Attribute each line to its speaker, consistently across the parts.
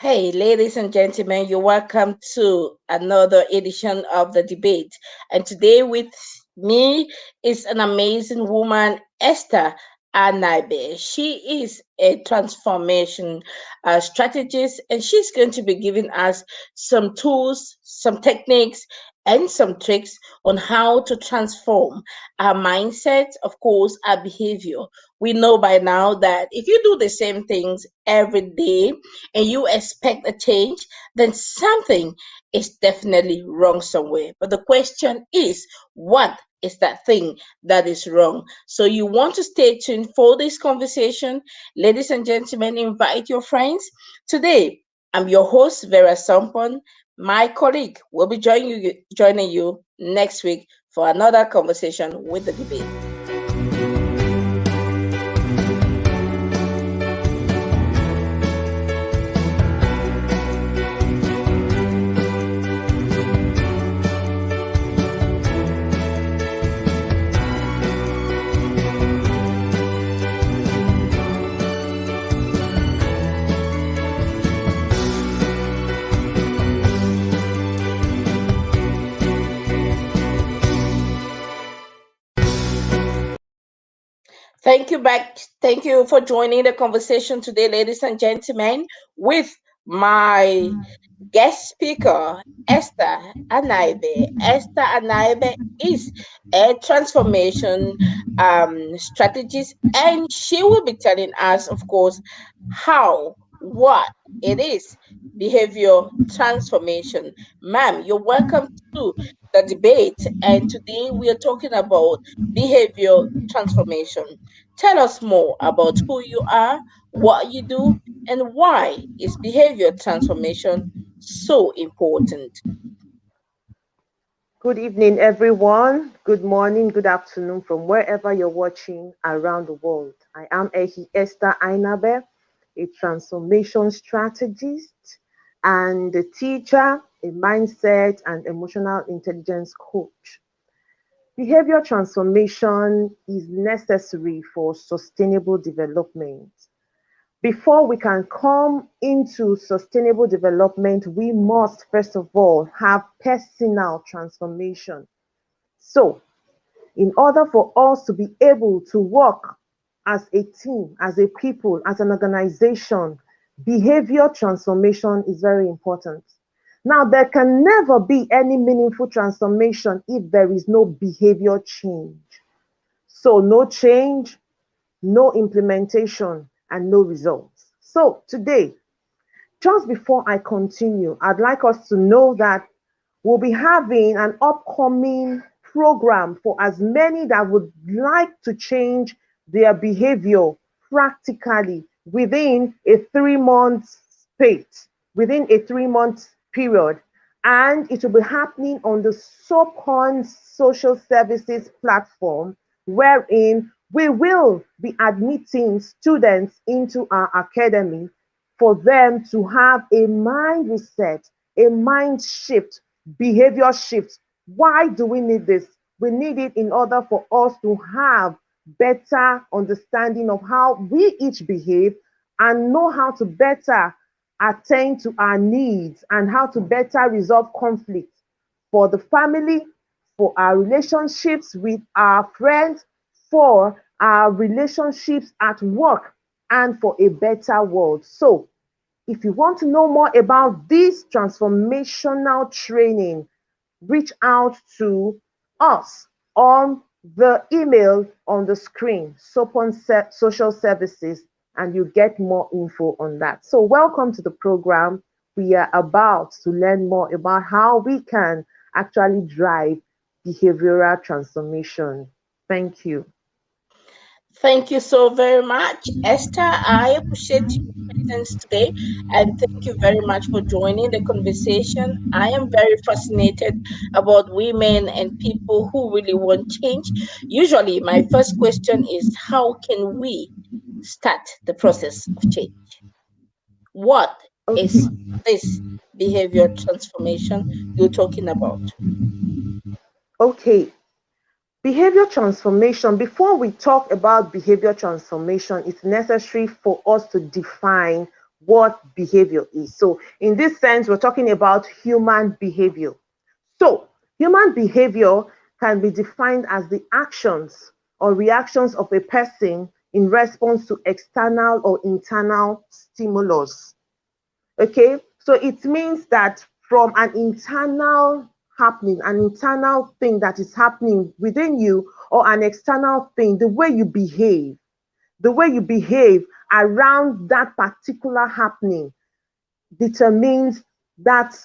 Speaker 1: Hey, ladies and gentlemen, you're welcome to another edition of the debate. And today with me is an amazing woman, Esther Ainabe. She is a transformation strategist, and she's going to be giving us some tools, some techniques, and some tricks on how to transform our mindset, of course, our behavior. We know by now that if you do the same things every day, and you expect a change, then something is definitely wrong somewhere. But the question is, what is that thing that is wrong? So you want to stay tuned for this conversation. Ladies and gentlemen, invite your friends. Today, I'm your host, Vera Sampon. My colleague will be joining you next week for another conversation with the debate. Thank you back. Thank you for joining the conversation today, ladies and gentlemen, with my guest speaker, Esther Ainabe. Esther Ainabe is a transformation strategist, and she will be telling us, of course, what it is behavior transformation. Ma'am, you're welcome to the debate, and today we are talking about behavior transformation. Tell us more about who you are, what you do, and why is behavior transformation so important.
Speaker 2: Good evening, everyone. Good morning, good afternoon from wherever you're watching around the world. I am Esther Ainabe, a transformation strategist and a teacher, a mindset and emotional intelligence coach. Behavior transformation is necessary for sustainable development. Before we can come into sustainable development, we must first of all have personal transformation. So, in order for us to be able to work as a team, as a people, as an organization, behavior transformation is very important. Now, there can never be any meaningful transformation if there is no behavior change. So, no change, no implementation, and no results. So, today, just before I continue, I'd like us to know that we'll be having an upcoming program for as many that would like to change their behavior practically within a 3 month space, within a 3 month period. And it will be happening on the SOPON social services platform, wherein we will be admitting students into our academy for them to have a mind reset, a mind shift, behavior shift. Why do we need this? We need it in order for us to have better understanding of how we each behave and know how to better attend to our needs and how to better resolve conflict for the family, for our relationships with our friends, for our relationships at work, and for a better world. So, if you want to know more about this transformational training, reach out to us on the email on the screen, Sopon Social Services, and you get more info on that. So, welcome to the program. We are about to learn more about how we can actually drive behavioral transformation. Thank you.
Speaker 1: Thank you so very much, Esther. I appreciate your presence today, and thank you very much for joining the conversation. I am very fascinated about women and people who really want change. Usually, my first question is, how can we start the process of change? What
Speaker 2: Okay.
Speaker 1: is this behavior transformation you're talking about?
Speaker 2: Okay. Behavior transformation, before we talk about behavior transformation, it's necessary for us to define what behavior is. So in this sense, we're talking about human behavior. So human behavior can be defined as the actions or reactions of a person in response to external or internal stimulus. Okay, so it means that from an internal happening, an internal thing that is happening within you, or an external thing, the way you behave around that particular happening determines that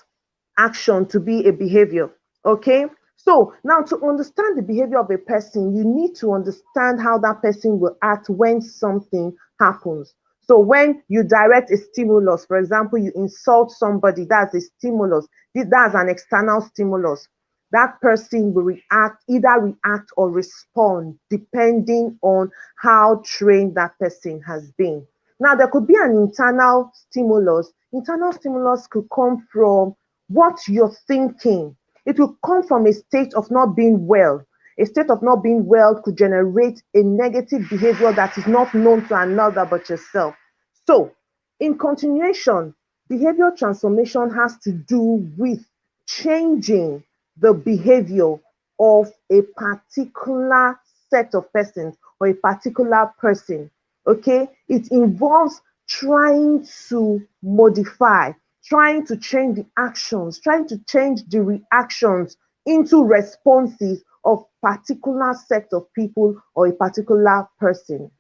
Speaker 2: action to be a behavior. Okay, so now to understand the behavior of a person, you need to understand how that person will act when something happens. So when you direct a stimulus, for example, you insult somebody, that's a stimulus. That's an external stimulus. That person will either react or respond depending on how trained that person has been. Now, there could be an internal stimulus. Internal stimulus could come from what you're thinking. It will come from a state of not being well. A state of not being well could generate a negative behavior that is not known to another but yourself. So, in continuation, behavior transformation has to do with changing the behavior of a particular set of persons or a particular person. Okay, it involves trying to modify, trying to change the actions, trying to change the reactions into responses of particular set of people or a particular person.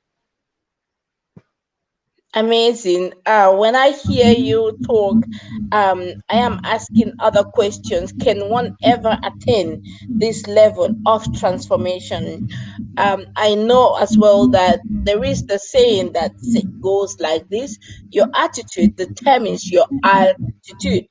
Speaker 1: Amazing. When I hear you talk, I am asking other questions. Can one ever attain this level of transformation? I know as well that there is the saying that goes like this: your attitude determines your altitude,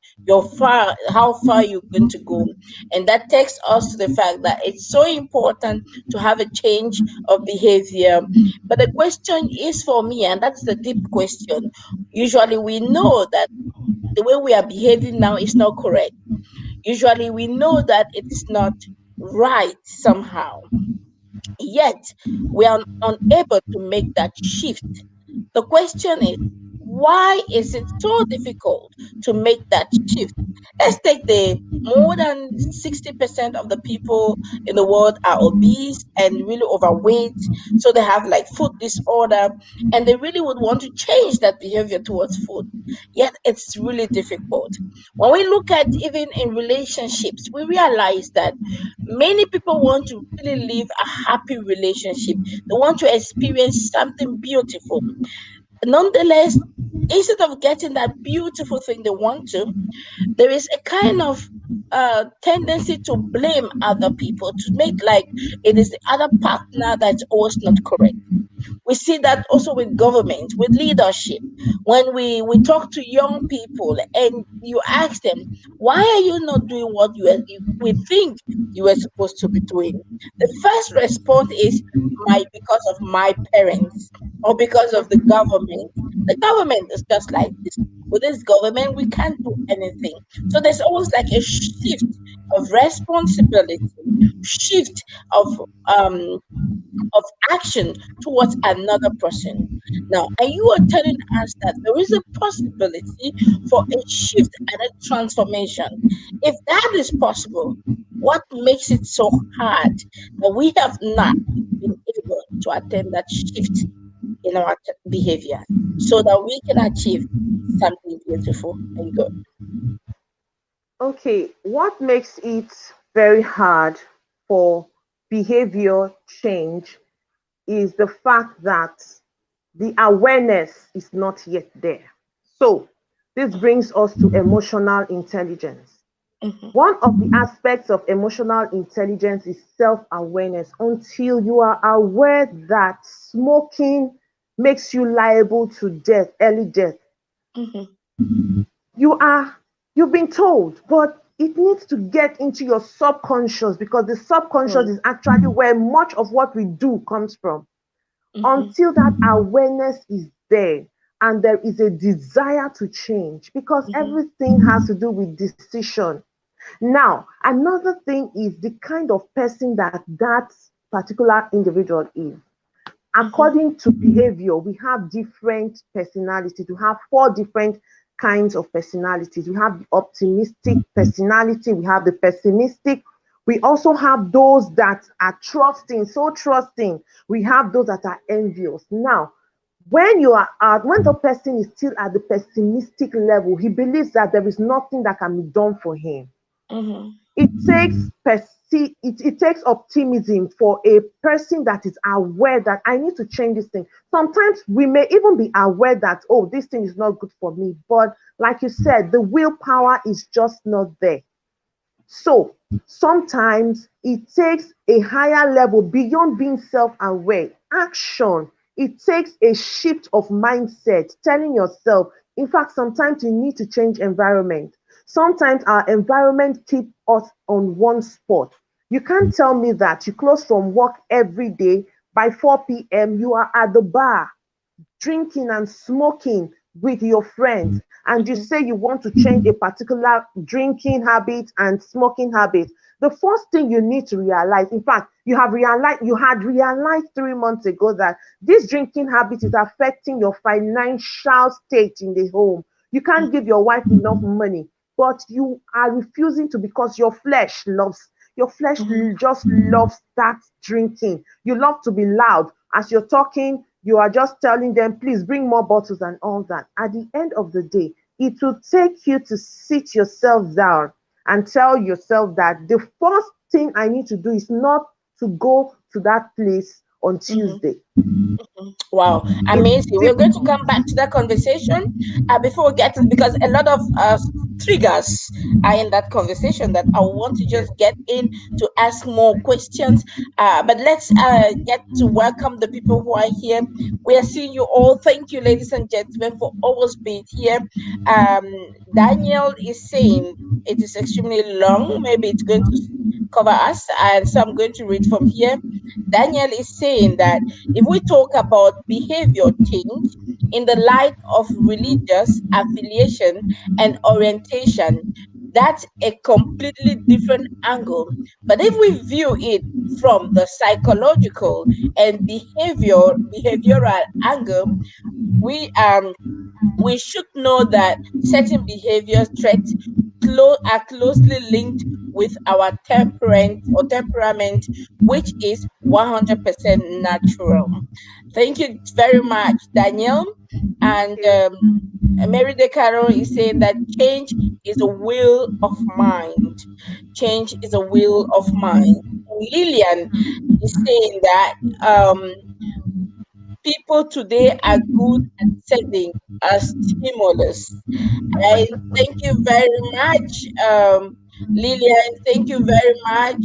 Speaker 1: how far you're going to go. And that takes us to the fact that it's so important to have a change of behavior. But the question is for me, and that's the deep question. Usually, we know that the way we are behaving now is not correct. Usually, we know that it is not right somehow. Yet, we are unable to make that shift. The question is, why is it so difficult to make that shift? Let's take the more than 60% of the people in the world are obese and really overweight. So they have like food disorder and they really would want to change that behavior towards food. Yet it's really difficult. When we look at even in relationships, we realize that many people want to really live a happy relationship. They want to experience something beautiful. Nonetheless, instead of getting that beautiful thing they want to, there is a kind of tendency to blame other people, to make like it is the other partner that's always not correct. We see that also with government, with leadership. When we talk to young people and you ask them, why are you not doing what we think you were supposed to be doing? The first response is because of my parents or because of the government. The government is just like this. With this government, we can't do anything. So there's always like a shift of responsibility, shift of um of action towards another person. Now, and you are telling us that there is a possibility for a shift and a transformation. If that is possible, what makes it so hard that we have not been able to attain that shift in our behavior so that we can achieve something beautiful and good?
Speaker 2: Okay, what makes it very hard for behavior change is the fact that the awareness is not yet there. So, this brings us to emotional intelligence.
Speaker 1: Mhm,
Speaker 2: One of the aspects of emotional intelligence is self awareness. Until you are aware that smoking makes you liable to death, early death,
Speaker 1: mhm,
Speaker 2: you are you've been told, but it needs to get into your subconscious because the subconscious
Speaker 1: mm,
Speaker 2: is actually where much of what we do comes from.
Speaker 1: mhm,
Speaker 2: Until that awareness is there and there is a desire to change, because
Speaker 1: mhm,
Speaker 2: everything has to do with decision. Now, another thing is the kind of person that that particular individual is.
Speaker 1: Mhm.
Speaker 2: According to behavior, we have different personalities. We have four different kinds of personalities. We have the optimistic personality, we have the pessimistic, we also have those that are trusting, so trusting. We have those that are envious. Now, when you are at when the person is still at the pessimistic level, he believes that there is nothing that can be done for him.
Speaker 1: Mhm.
Speaker 2: It takes it takes optimism for a person that is aware that I need to change this thing. Sometimes we may even be aware that, oh, this thing is not good for me, but like you said, the willpower is just not there. So sometimes it takes a higher level beyond being self aware. Action. It takes a shift of mindset, telling yourself, in fact, sometimes you need to change environment. Sometimes our environment keep us on one spot. You can't tell me that you close from work every day by 4 p.m. You are at the bar drinking and smoking with your friends, and you
Speaker 1: Mhm.
Speaker 2: say you want to change a particular drinking habit and smoking habit, the first thing you need to realize, in fact, you had realized 3 months ago that this drinking habit is affecting your financial state in the home. You can't give your wife enough money, but you are refusing to because your flesh
Speaker 1: Mhm.
Speaker 2: just loves that drinking. You love to be loud. As you're talking, you are just telling them, please bring more bottles and all that. At the end of the day, it will take you to sit yourself down and tell yourself that the first thing I need to do is not to go to that place on
Speaker 1: Mhm.
Speaker 2: Tuesday.
Speaker 1: Wow,
Speaker 2: It's
Speaker 1: amazing. We're going to
Speaker 2: difficult.
Speaker 1: come back to that conversation before we get to, because a lot of triggers are in that conversation that I want to just get in to ask more questions. But let's get to welcome the people who are here. We are seeing you all. Thank you, ladies and gentlemen, for always being here. Um, Daniel is saying it is extremely long. Maybe it's going to cover us, and so I'm going to read from here. Daniel is saying that if we talk about behavior change in the light of religious affiliation and orientation, that's a completely different angle. But if we view it from the psychological and behavioral angle, we we should know that certain behavior traits are closely linked with our temperament, which is 100% natural. Thank you very much, Daniel.
Speaker 2: Thank
Speaker 1: And
Speaker 2: you.
Speaker 1: Mary De Caro is saying that change is a will of mind. Change is a will of mind. Lillian is saying that um, people today are good at setting a stimulus. I thank you very much, Lillian. Thank you very much,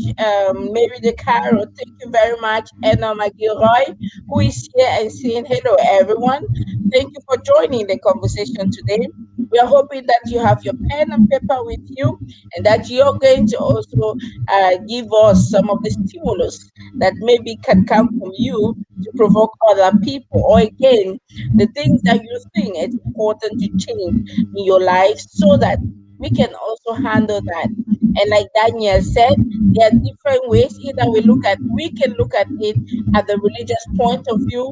Speaker 1: Mary De Caro. Thank you very much, Anna McGilroy, who is here and saying hello, everyone. Thank you for joining the conversation today. We are hoping that you have your pen and paper with you and that you're going to also give us some of the stimulus that maybe can come from you to provoke other people, or again, the things that you think it's important to change in your life so that we can also handle that. And like Daniel said, there are different ways. Either we can look at it at the religious point of view,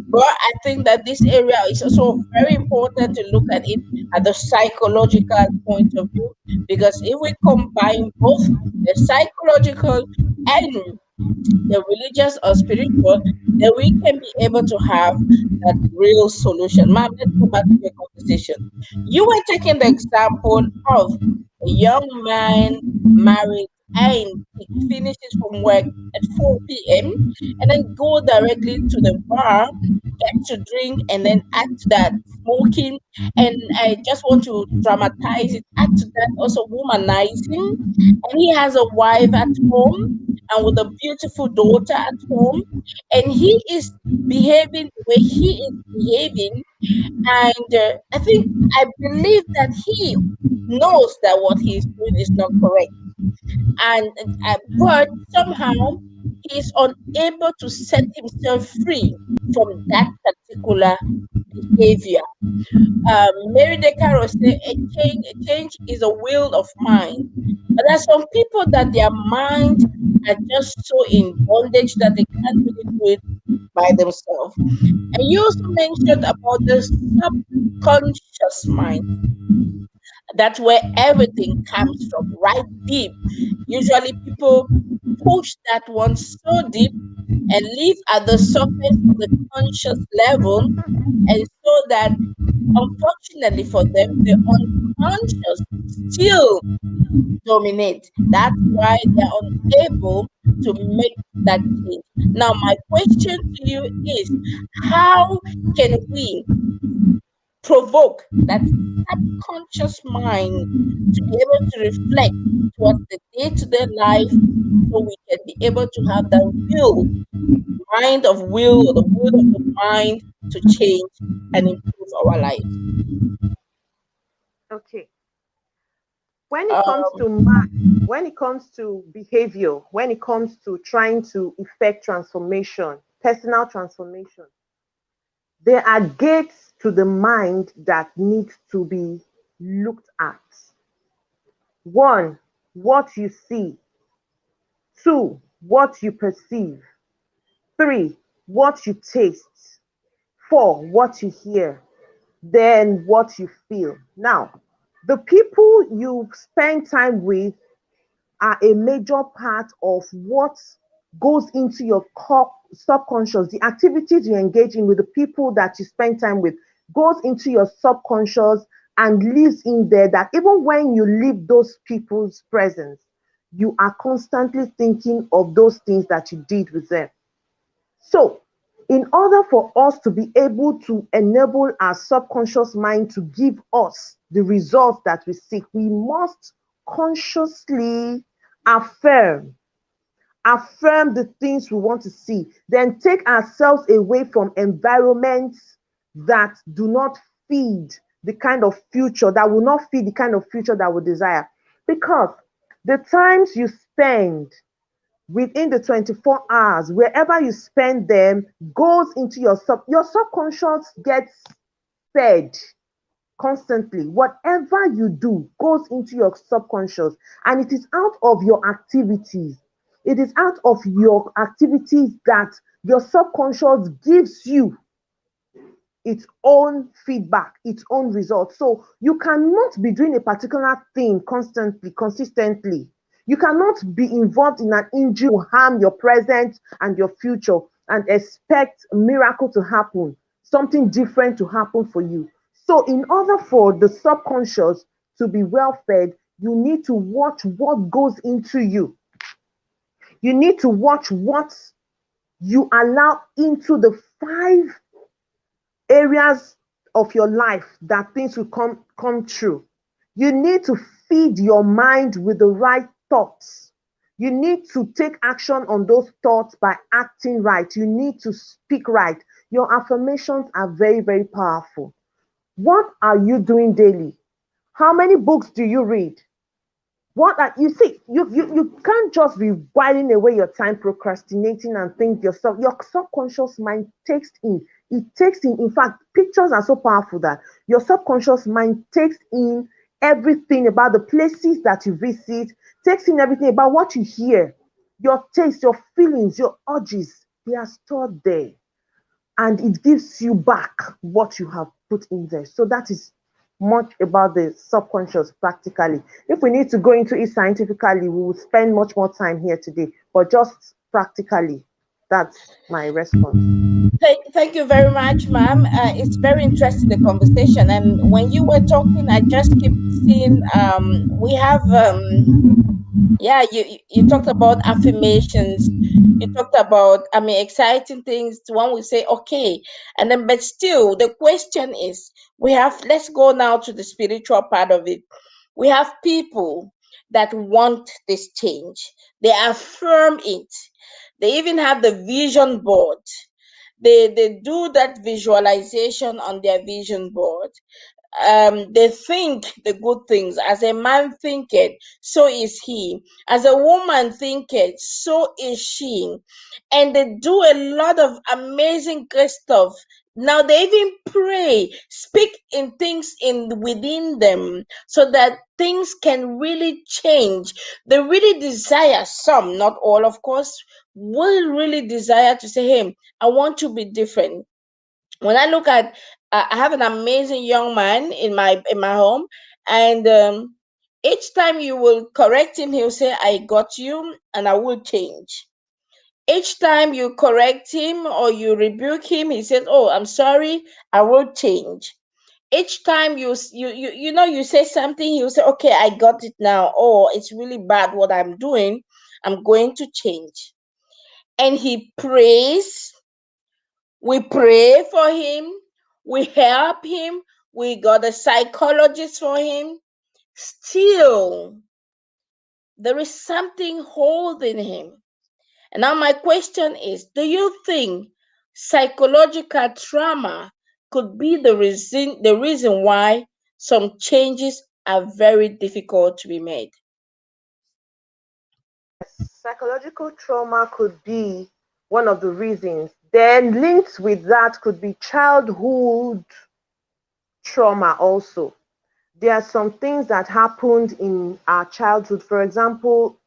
Speaker 1: but I think that this area is also very important to look at it at the psychological point of view, because if we combine both the psychological and the religious or spiritual, then we can be able to have that real solution. Ma'am, let's go back to the conversation. You were taking the example of a young man married and he finishes from work at 4 p.m. and then go directly to the bar, get to drink, and then add to that smoking. And I just want to dramatize it, add to that also womanizing. And he has a wife at home and with a beautiful daughter at home, and he is behaving the way he is behaving. And I believe that he knows that what he is doing is not correct, and but somehow he is unable to set himself free from that particular behavior. Mary De Caro said a change is a will of mind. But there are some people that their mind are just so in bondage that they can't really do it by themselves. And you also mentioned about the subconscious mind. That's where everything comes from, right deep. Usually people push that one so deep and live at the surface of the conscious level, and so that unfortunately for them, the unconscious still dominate. That's why they're unable to make that change. Now, my question to you is, how can we provoke that subconscious mind to be able to reflect towards the day-to-day life, so we can be able to have the will, or the will of the mind to change and improve our lives?
Speaker 2: Okay. When it comes
Speaker 1: Um,
Speaker 2: to mind, when it comes to behavior, when it comes to trying to effect transformation, personal transformation, there are gates to the mind that need to be looked at. One, what you see. Two, what you perceive. Three, what you taste. Four, what you hear. Then what you feel. Now, the people you spend time with are a major part of what goes into your subconscious. The activities you engage in with the people that you spend time with goes into your subconscious and lives in there, that even when you leave those people's presence, you are constantly thinking of those things that you did with them. So, in order for us to be able to enable our subconscious mind to give us the results that we seek, we must consciously affirm affirm the things we want to see, then take ourselves away from environments that do not feed the kind of future, that will not feed the kind of future that we desire. Because the times you spend within the 24 hours, wherever you spend them, goes into your subconscious gets fed constantly. Whatever you do goes into your subconscious, and it is out of your activities. It is out of your activities that your subconscious gives you its own feedback, its own results. So you cannot be doing a particular thing constantly, consistently. You cannot be involved in an injury to harm your present and your future and expect a miracle to happen, something different to happen for you. So, in order for the subconscious to be well fed, you need to watch what goes into you. You need to watch what you allow into the 5 areas of your life that things will come true. You need to feed your mind with the right thoughts. You need to take action on those thoughts by acting right. You need to speak right. Your affirmations are very, very powerful. What are you doing daily? How many books do you read? What are you see? You can't just be whiling away your time procrastinating and think yourself. Your subconscious mind takes in. It takes in. In fact, pictures are so powerful that your subconscious mind takes in everything about the places that you visit, takes in everything about what you hear, your taste, your feelings, your urges. They are stored there, and it gives you back what you have put in there. So that is much about the subconscious practically. If we need to go into it scientifically, we will spend much more time here today, but just practically, that's my response.
Speaker 1: thank you very much, ma'am. It's very interesting, the conversation. And when you were talking, I just keep seeing, we have yeah, you talked about affirmations. You talked about, I mean, exciting things. One would say, okay, and then, but still, the question is, we have. Let's go now to the spiritual part of it. We have people that want this change. They affirm it. They even have the vision board. They do that visualization on their vision board. They think the good things. As a man thinketh, so is he. As a woman thinketh, so is she. And they do a lot of amazing great stuff Now they even pray, speak in things in within them so that things can really change. They really desire, some, not all, of course, will really desire to say, hey, I want to be different. When I look at, I have an amazing young man in my home, and each time you will correct him, he'll say, I got you and I will change. Each time you correct him or you rebuke him, he says, oh, I'm sorry, I will change. Each time you say something, he'll say, okay, I got it now. Oh, it's really bad what I'm doing, I'm going to change. And he prays, we pray for him, we help him, we got a psychologist for him. Still, there is something holding him. And now my question is, do you think psychological trauma could be the reason why some changes are very difficult to be made?
Speaker 2: Yes, psychological trauma could be one of the reasons. Then linked with that could be childhood trauma also. There are some things that happened in our childhood. For example,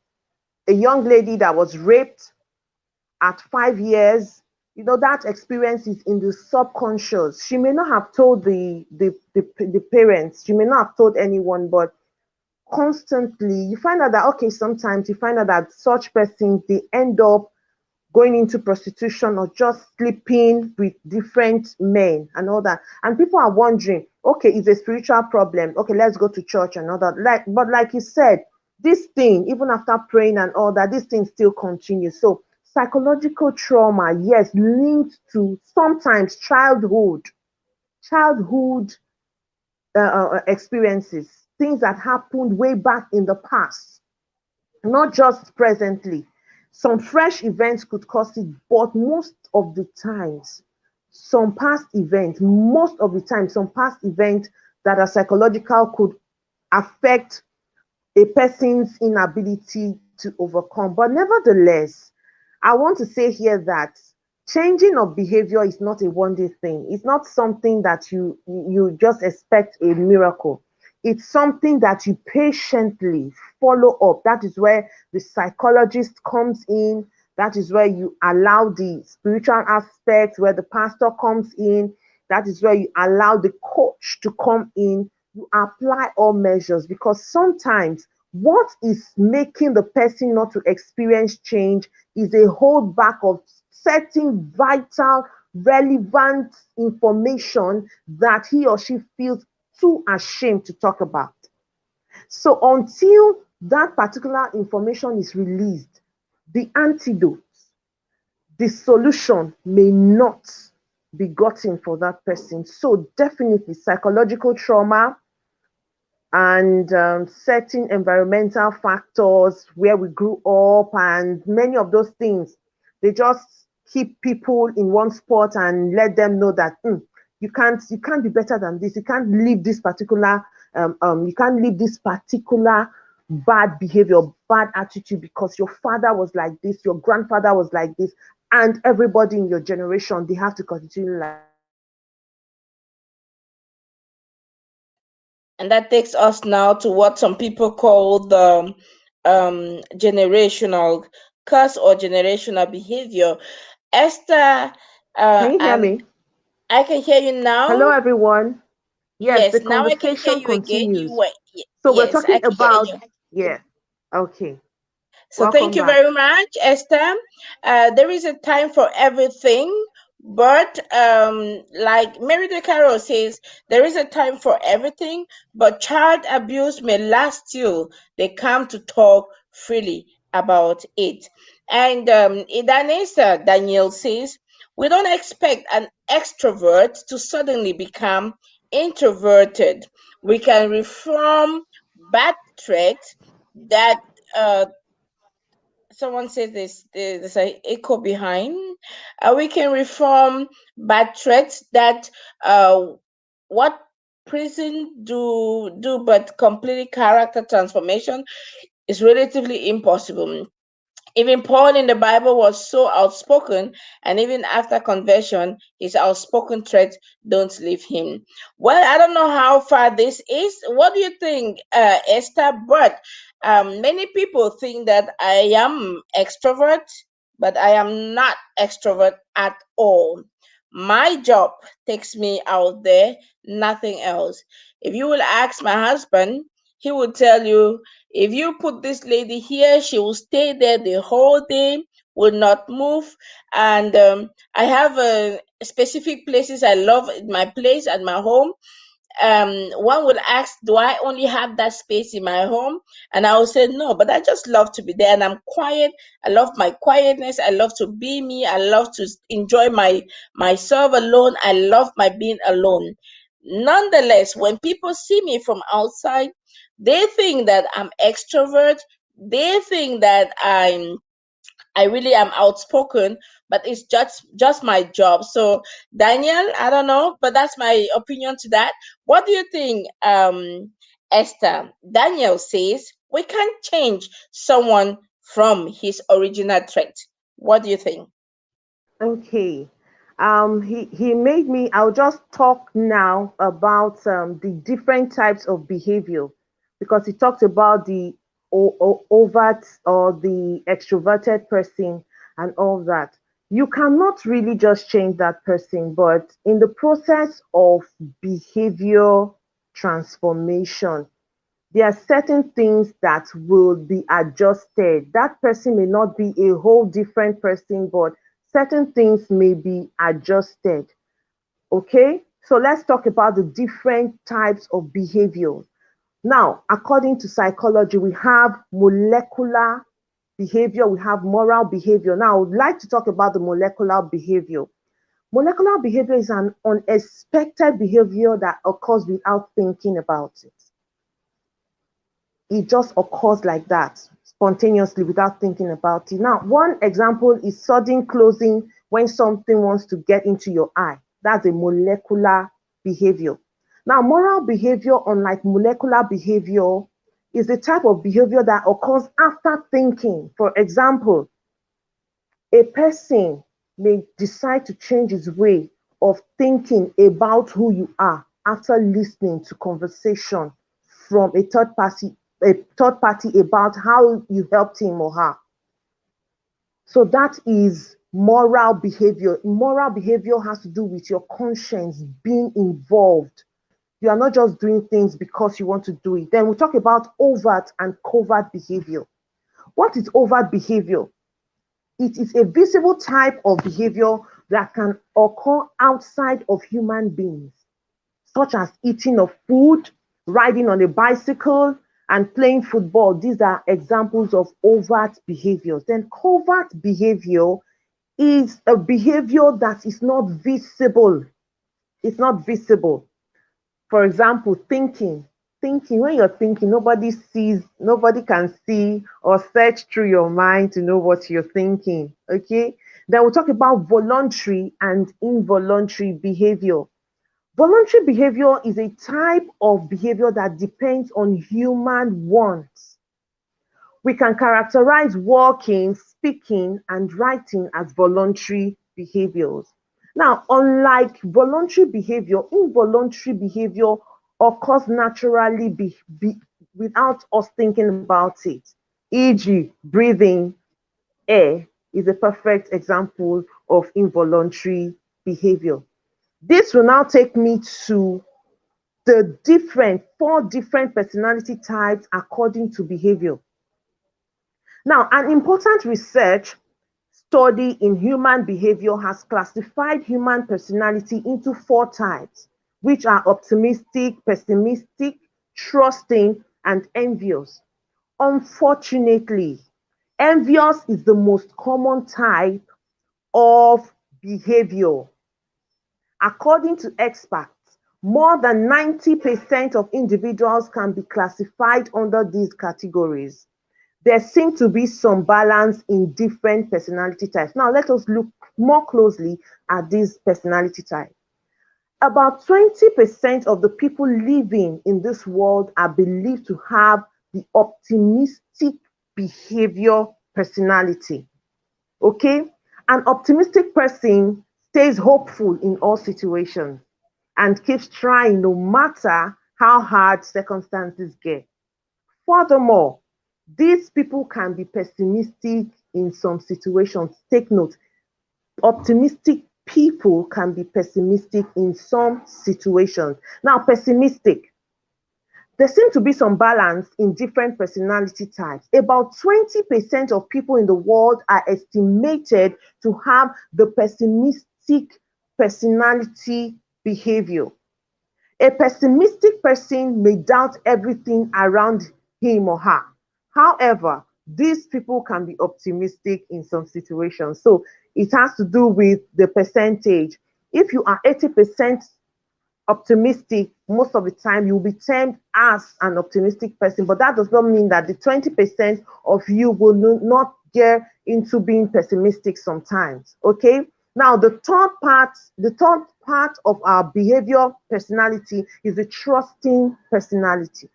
Speaker 2: a young lady that was raped at 5 years, that experience is in the subconscious. She may not have told the parents, she may not have told anyone, but constantly you find out that, okay, sometimes you find out that such persons, they end up going into prostitution or just sleeping with different men and all that. And people are wondering, okay, it's a spiritual problem. Okay, let's go to church and all that. But like you said, this thing, even after praying and all that, this thing still continues. So psychological trauma, yes, linked to sometimes childhood experiences, things that happened way back in the past, not just presently. Some fresh events could cause it, but most of the time, some past events that are psychological could affect a person's inability to overcome. But nevertheless, I want to say here that changing of behavior is not a one day thing. It's not something that you just expect a miracle. It's something that you patiently follow up. That is where the psychologist comes in. That is where you allow the spiritual aspect, where the pastor comes in. That is where you allow the coach to come in. You apply all measures, because sometimes what is making the person not to experience change is a holdback of certain vital, relevant information that he or she feels too ashamed to talk about. So until that particular information is released, the antidote, the solution may not be gotten for that person. So definitely psychological trauma and certain environmental factors where we grew up and many of those things, they just keep people in one spot and let them know that you can't be better than this, you can't live this particular you can't live this particular bad behavior, bad attitude, because your father was like this, your grandfather was like this, and everybody in your generation, they have to continue like that.
Speaker 1: And that takes us now to what some people call the generational curse or generational behavior. Esther,
Speaker 2: Can you hear
Speaker 1: and
Speaker 2: me?
Speaker 1: I can hear you now.
Speaker 2: Hello everyone. Yes, the
Speaker 1: Yes, now I can hear
Speaker 2: conversation
Speaker 1: you again.
Speaker 2: continues. So we're
Speaker 1: Yes, I
Speaker 2: talking
Speaker 1: can hear
Speaker 2: about,
Speaker 1: you.
Speaker 2: yeah, okay.
Speaker 1: So thank
Speaker 2: Welcome
Speaker 1: you
Speaker 2: back.
Speaker 1: very much, Esther. There is a time for everything, but like Mary De Caro says, there is a time for everything, but child abuse may last till they come to talk freely about it. And Idanesa Daniel says, we don't expect an extrovert to suddenly become introverted. We can reform bad traits that someone says there's an echo behind. We can reform bad traits that what prison do, but completely character transformation is relatively impossible. Even Paul in the Bible was so outspoken, and even after conversion, his outspoken threats don't leave him. Well, I don't know how far this is. What do you think, Esther? But many people think that I am extrovert, but I am not extrovert at all. My job takes me out there, nothing else. If you will ask my husband, he will tell you, if you put this lady here, she will stay there the whole day, will not move. And I have specific places I love in my place at my home. One would ask, do I only have that space in my home? And I will say no, but I just love to be there, and I'm quiet. I love my quietness. I love to be me. I love to enjoy myself alone. I love my being alone. Nonetheless, when people see me from outside, they think that I'm extrovert. They think that I really am outspoken, but it's just my job. So Daniel, I don't know, but that's my opinion to that. What do you think, Esther? Daniel says we can't change someone from his original trait. What do you think?
Speaker 2: Okay. He made me, I'll just talk now about the different types of behavior because he talked about the overt or the extroverted person and all that. You cannot really just change that person, but in the process of behavior transformation, there are certain things that will be adjusted. That person may not be a whole different person, but certain things may be adjusted. Okay, so let's talk about the different types of behavior. Now, according to psychology, we have molecular behavior, we have moral behavior. Now, I would like to talk about the molecular behavior. Molecular behavior is an unexpected behavior that occurs without thinking about it. It just occurs like that, spontaneously without thinking about it. Now, one example is sudden closing when something wants to get into your eye. That's a molecular behavior. Now, moral behavior, unlike molecular behavior, is the type of behavior that occurs after thinking. For example, a person may decide to change his way of thinking about who you are after listening to conversation from a third party about how you helped him or her. So that is moral behavior. Moral behavior has to do with your conscience being involved. You are not just doing things because you want to do it. Then we talk about overt and covert behavior. What is overt behavior? It is a visible type of behavior that can occur outside of human beings, such as eating of food, riding on a bicycle, and playing football. These are examples of overt behaviors. Then covert behavior is a behavior that is not visible. It's not visible. For example, thinking. Thinking, when you're thinking, nobody sees, nobody can see or search through your mind to know what you're thinking. Okay. Then we'll talk about voluntary and involuntary behavior. Voluntary behavior is a type of behavior that depends on human wants. We can characterize walking, speaking, and writing as voluntary behaviors. Now, unlike voluntary behavior, involuntary behavior occurs naturally without us thinking about it. E.g., breathing air is a perfect example of involuntary behavior. This will now take me to the four different personality types according to behavior. Now, an important research study in human behavior has classified human personality into four types, which are optimistic, pessimistic, trusting, and envious. Unfortunately, envious is the most common type of behavior. According to experts, more than 90% of individuals can be classified under these categories. There seems to be some balance in different personality types. Now, let us look more closely at these personality types. About 20% of the people living in this world are believed to have the optimistic behavior personality. Okay? An optimistic person stays hopeful in all situations and keeps trying no matter how hard circumstances get. Furthermore, these people can be pessimistic in some situations. Take note, optimistic people can be pessimistic in some situations. Now, pessimistic, there seems to be some balance in different personality types. About 20% of people in the world are estimated to have the pessimistic personality behavior. A pessimistic person may doubt everything around him or her. However, these people can be optimistic in some situations. So it has to do with the percentage. If you are 80% optimistic, most of the time you'll be termed as an optimistic person, but that does not mean that the 20% of you will not get into being pessimistic sometimes. Okay, now the third part of our behavior personality is the trusting personality.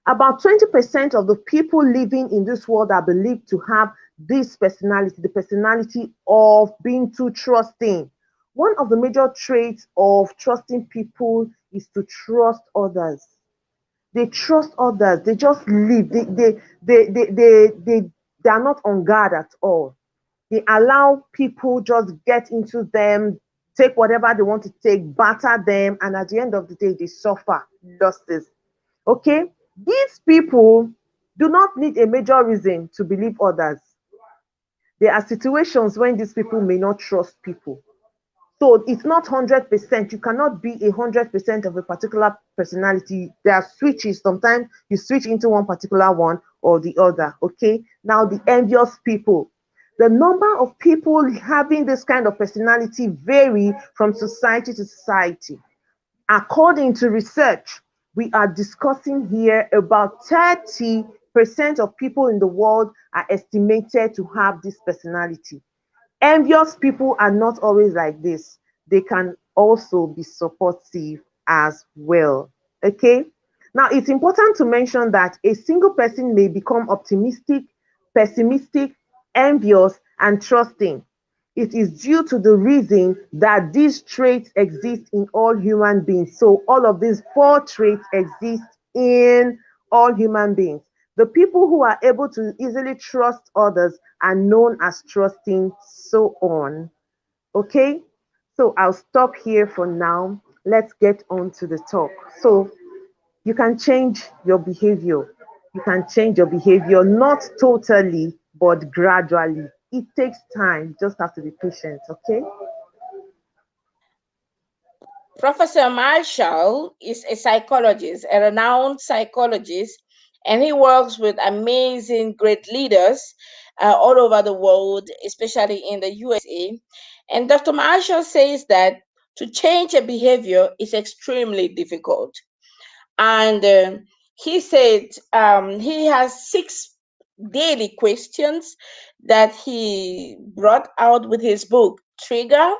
Speaker 2: About 20% of the people living in this world are believed to have this personality, the personality of being too trusting. One of the major traits of trusting people is to trust others. They trust others. They just live. They are not on guard at all. They allow people just get into them, take whatever they want to take, batter them, and at the end of the day, they suffer losses. Okay? These people do not need a major reason to believe others. There are situations when these people may not trust people. So it's not 100%. You cannot be 100% of a particular personality. There are switches. Sometimes you switch into one particular one or the other. Okay. Now, the envious people. The number of people having this kind of personality vary from society to society. According to research, we are discussing here about 30% of people in the world are estimated to have this personality. Envious people are not always like this. They can also be supportive as well. Okay. Now, it's important to mention that a single person may become optimistic, pessimistic, envious, and trusting. It is due to the reason that these traits exist in all human beings. So, all of these four traits exist in all human beings. The people who are able to easily trust others are known as trusting, so on. Okay, so I'll stop here for now. Let's get on to the talk. So, you can change your behavior. You can change your behavior, not totally, but gradually. It takes time. You just have to be patient. Okay.
Speaker 1: Professor Marshall is a psychologist, a renowned psychologist, and he works with amazing, great leaders all over the world, especially in the USA. And Dr. Marshall says that to change a behavior is extremely difficult. And he said he has six daily questions that he brought out with his book, Trigger,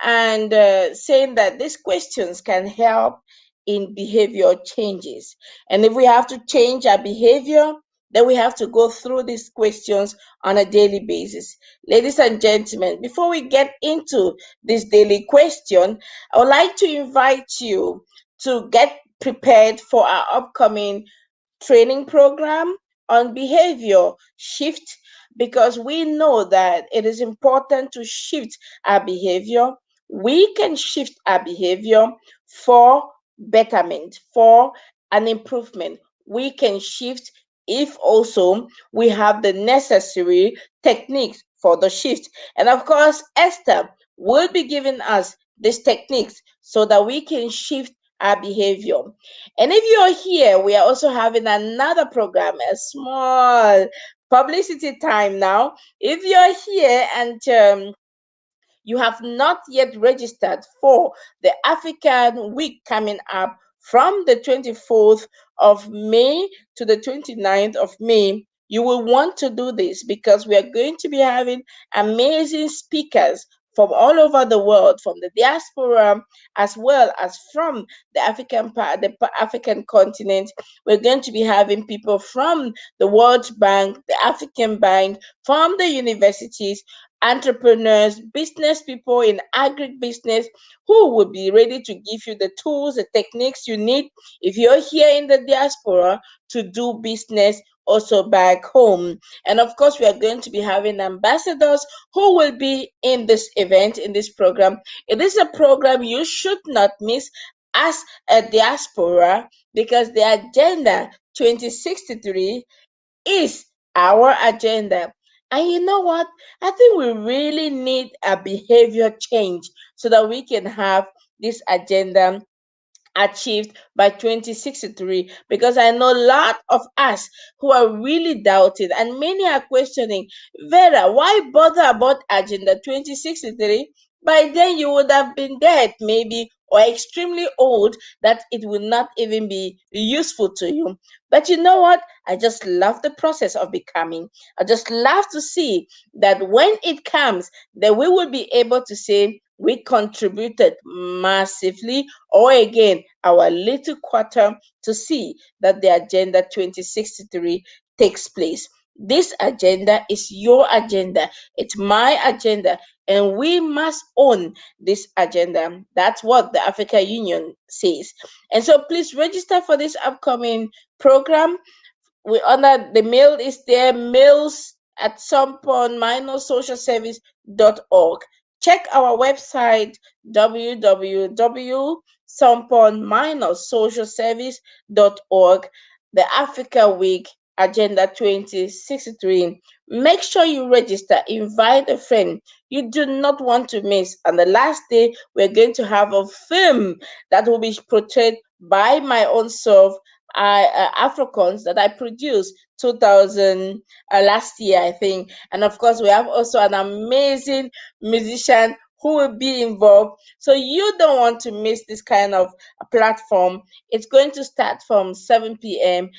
Speaker 1: and saying that these questions can help in behavior changes. And if we have to change our behavior, then we have to go through these questions on a daily basis. Ladies and gentlemen, before we get into this daily question, I would like to invite you to get prepared for our upcoming training program on behavior shift, because we know that it is important to shift our behavior. We can shift our behavior for betterment, for an improvement. We can shift if also we have the necessary techniques for the shift. And of course, Esther will be giving us these techniques so that we can shift our behavior. And if you're here, we are also having another program, a small publicity time now. If you're here and you have not yet registered for the African Week coming up from the 24th of May to the 29th of May, you will want to do this because we are going to be having amazing speakers from all over the world, from the diaspora as well as from the African part, the African continent. We're going to be having people from the World Bank, the African Bank, from the universities, entrepreneurs, business people in agribusiness who will be ready to give you the tools, the techniques you need if you're here in the diaspora to do business also back home. And of course, we are going to be having ambassadors who will be in this event, in this program. It is a program you should not miss as a diaspora because the agenda 2063 is our agenda. And you know what? I think we really need a behavior change so that we can have this agenda achieved by 2063, because I know a lot of us who are really doubting and many are questioning, Vera, why bother about agenda 2063? By then you would have been dead maybe, or extremely old, that it will not even be useful to you. But you know what? I just love the process of becoming. I just love to see that when it comes, that we will be able to say we contributed massively, or again our little quarter, to see that the agenda 2063 takes place. This agenda is your agenda, it's my agenda, and we must own this agenda. That's what the Africa Union says. And so please register for this upcoming program. We honor the mail is there, mails at some point socialservice.org. Check our website www.somepoint-socialservice.org. The Africa Week Agenda 2063. Make sure you register, invite a friend. You do not want to miss. On the last day, we're going to have a film that will be portrayed by my own self, Africans, that I produced 2000 last year, I think. And of course, we have also an amazing musician who will be involved. So you don't want to miss this kind of platform. It's going to start from 7 p.m.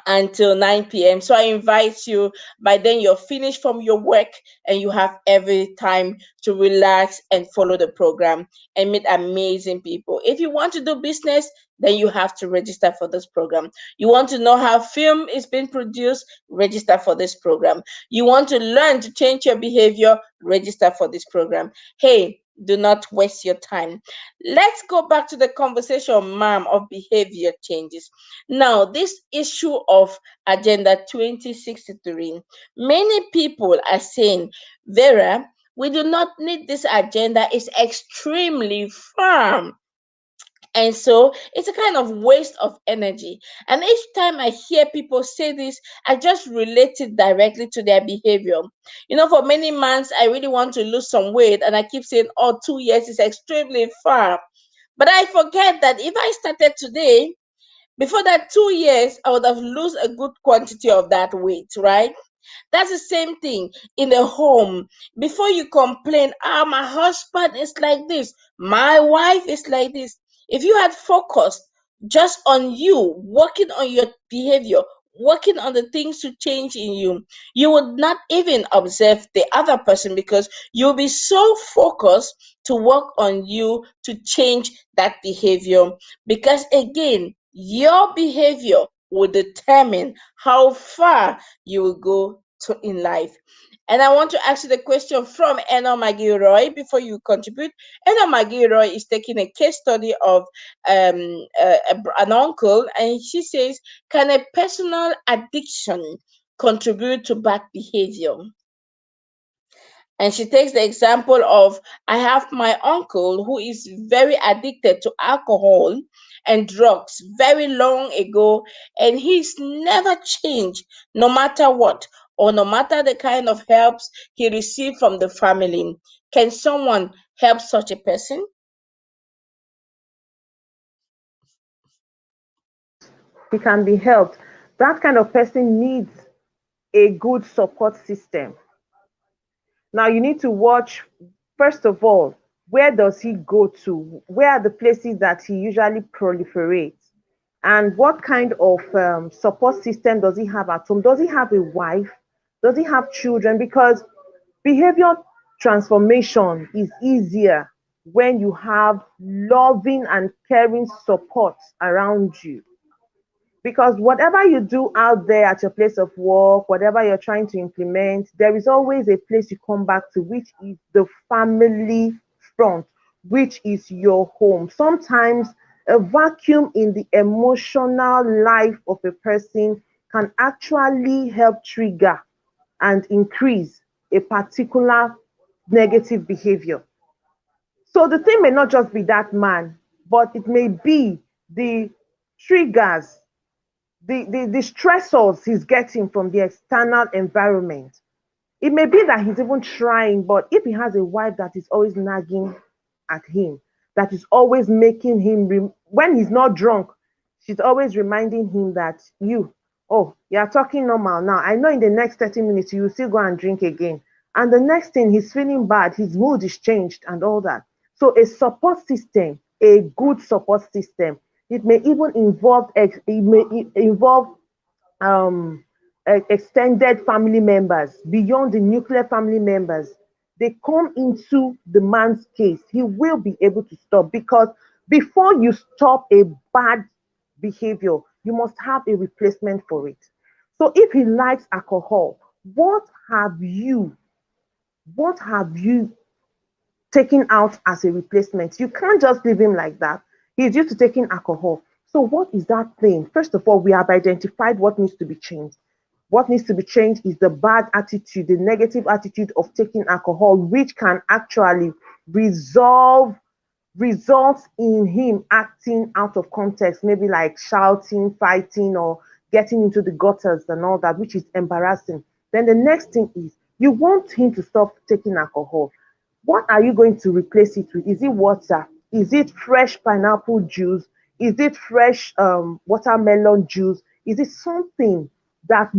Speaker 1: until 9 p.m. So I invite you. By then, you're finished from your work and you have every time to relax and follow the program and meet amazing people. If you want to do business, then you have to register for this program. You want to know how film is being produced, register for this program. You want to learn to change your behavior, register for this program. Hey, do not waste your time. Let's go back to the conversation, ma'am, of behavior changes. Now, this issue of Agenda 2063, many people are saying, Vera, we do not need this agenda, it's extremely firm. And so it's a kind of waste of energy. And each time I hear people say this, I just relate it directly to their behavior. For many months, I really want to lose some weight, and I keep saying, oh, 2 years is extremely far. But I forget that if I started today, before that 2 years, I would have lost a good quantity of that weight, right? That's the same thing in the home. Before you complain, my husband is like this, my wife is like this. If you had focused just on you, working on your behavior, working on the things to change in you, you would not even observe the other person because you'll be so focused to work on you to change that behavior. Because again, your behavior will determine how far you will go in life. And I want to ask you the question from Eno McGilroy before you contribute. Eno McGilroy is taking a case study of an uncle, and she says, can a personal addiction contribute to bad behavior? And she takes the example of, I have my uncle who is very addicted to alcohol and drugs very long ago, and he's never changed no matter what, or no matter the kind of helps he received from the family. Can someone help such a person?
Speaker 2: He can be helped. That kind of person needs a good support system. Now you need to watch, first of all, where does he go to? Where are the places that he usually proliferates? And what kind of support system does he have at home? Does he have a wife? Does he have children? Because behavior transformation is easier when you have loving and caring support around you. Because whatever you do out there at your place of work, whatever you're trying to implement, there is always a place you come back to, which is the family front, which is your home. Sometimes a vacuum in the emotional life of a person can actually help trigger and increase a particular negative behavior. So the thing may not just be that man, but it may be the triggers, the stressors he's getting from the external environment. It may be that he's even trying, but if he has a wife that is always nagging at him, that is always making him, when he's not drunk, she's always reminding him that oh, you're talking normal now. I know in the next 30 minutes you will still go and drink again. And the next thing, he's feeling bad, his mood is changed and all that. So a support system, a good support system, it may even involve um, extended family members beyond the nuclear family members. They come into the man's case, he will be able to stop, because before you stop a bad behavior, you must have a replacement for it. So if he likes alcohol, what have you taken out as a replacement? You can't just leave him like that. He's used to taking alcohol. So what is that thing? First of all, we have identified what needs to be changed. What needs to be changed is the bad attitude, the negative attitude of taking alcohol, which can actually resolve results in him acting out of context, maybe like shouting, fighting, or getting into the gutters and all that, which is embarrassing. Then the next thing is you want him to stop taking alcohol. What are you going to replace it with? Is it water? Is it fresh pineapple juice? Is it fresh watermelon juice? Is it something that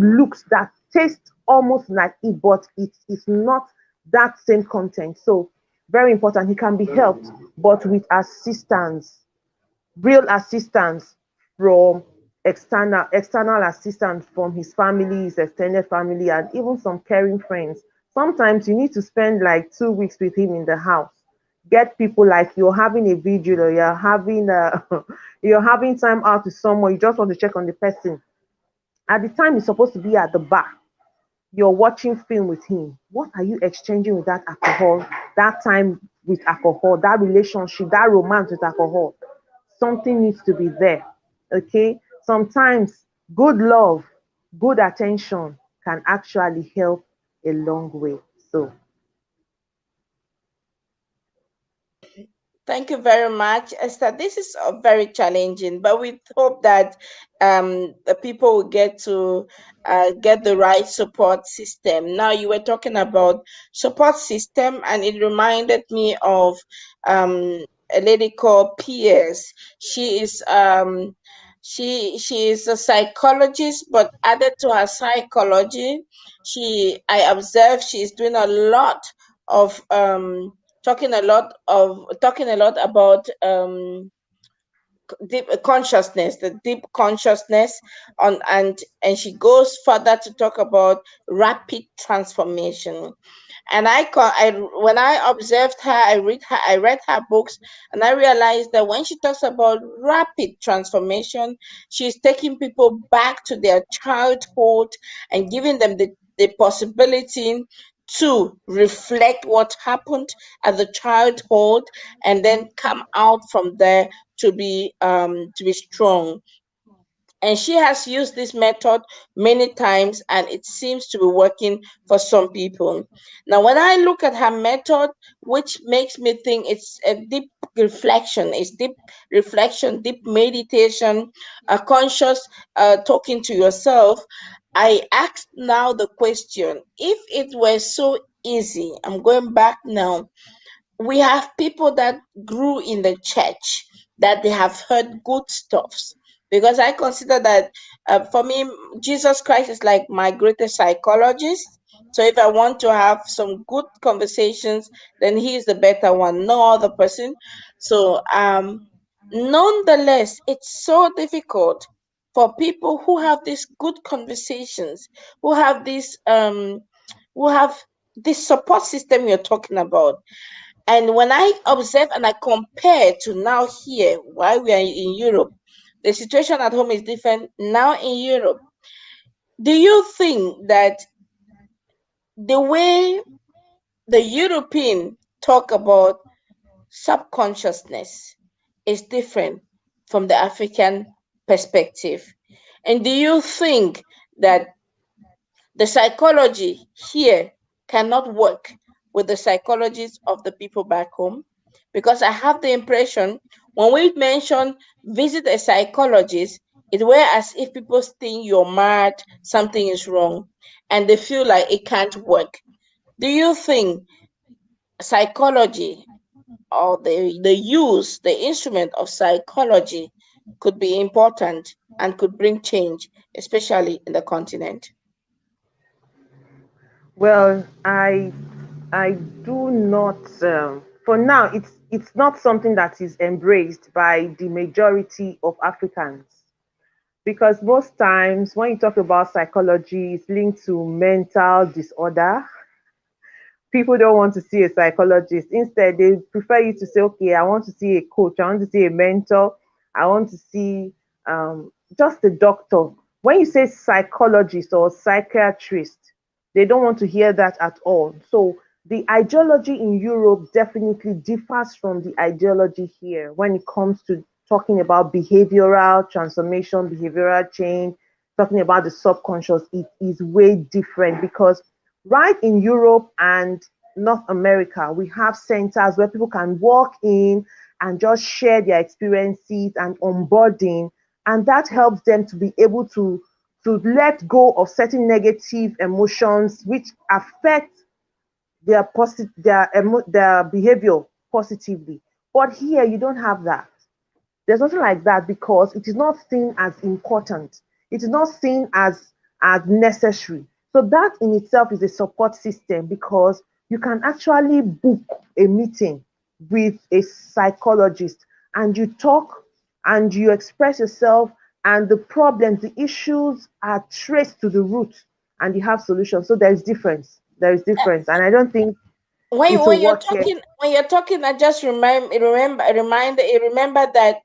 Speaker 2: tastes almost like it, but it is not that same content? So very important. He can be helped, but with assistance, real assistance from external assistance from his family, his extended family, and even some caring friends. Sometimes you need to spend like 2 weeks with him in the house. Get people, like you're having a vigil, or you're having you're having time out with someone, you just want to check on the person. At the time you're supposed to be at the bar, you're watching film with him. What are you exchanging with that alcohol, that time with alcohol, that relationship, that romance with alcohol? Something needs to be there. Okay. Sometimes good love, good attention can actually help a long way. So
Speaker 1: Thank you very much, Esther. This is very challenging, but we hope that the people will get the right support system. Now, you were talking about support system, and it reminded me of a lady called P.S. She is she is a psychologist, but added to her psychology, I observed she's doing a lot of talking a lot about deep consciousness, the deep consciousness on, and she goes further to talk about rapid transformation. And when I observed her, I read her books, and I realized that when she talks about rapid transformation, she's taking people back to their childhood and giving them the possibility to reflect what happened at the childhood, and then come out from there to be strong. And she has used this method many times, and it seems to be working for some people. Now, when I look at her method, which makes me think it's a deep reflection, it's deep reflection, deep meditation, a conscious talking to yourself. I ask now the question, if it were so easy, I'm going back now, we have people that grew in the church, that they have heard good stuffs, because I consider that for me, Jesus Christ is like my greatest psychologist. So if I want to have some good conversations, then he is the better one, no other person. So nonetheless, it's so difficult for people who have these good conversations, who have this who have this support system you're talking about. And when I observe and I compare to now here, while we are in Europe, the situation at home is different now in Europe. Do you think that the way the European talk about subconsciousness is different from the African perspective? And do you think that the psychology here cannot work with the psychologies of the people back home? Because I have the impression when we mention visit a psychologist, it were as if people think you're mad, something is wrong, and they feel like it can't work. Do you think psychology or the use, the instrument of psychology could be important and could bring change, especially in the continent?
Speaker 2: Well, I do not. For now, it's not something that is embraced by the majority of Africans, because most times when you talk about psychology, it's linked to mental disorder. People don't want to see a psychologist. Instead, they prefer you to say, okay, I want to see a coach, I want to see a mentor, I want to see just a doctor. When you say psychologist or psychiatrist, they don't want to hear that at all. So the ideology in Europe definitely differs from the ideology here when it comes to talking about behavioral transformation, behavioral change, talking about the subconscious. It is way different because right in Europe and North America, we have centers where people can walk in and just share their experiences and onboarding, and that helps them to be able to let go of certain negative emotions which affect their behavior positively. But here you don't have that. There's nothing like that because it is not seen as important. It is not seen as necessary. So that in itself is a support system because you can actually book a meeting with a psychologist and you talk and you express yourself, and the problems, the issues are traced to the root, and you have solutions. So there is difference. There is difference. And I don't think
Speaker 1: when
Speaker 2: it will
Speaker 1: when you're
Speaker 2: work here.
Speaker 1: talking when you're talking, I just remember that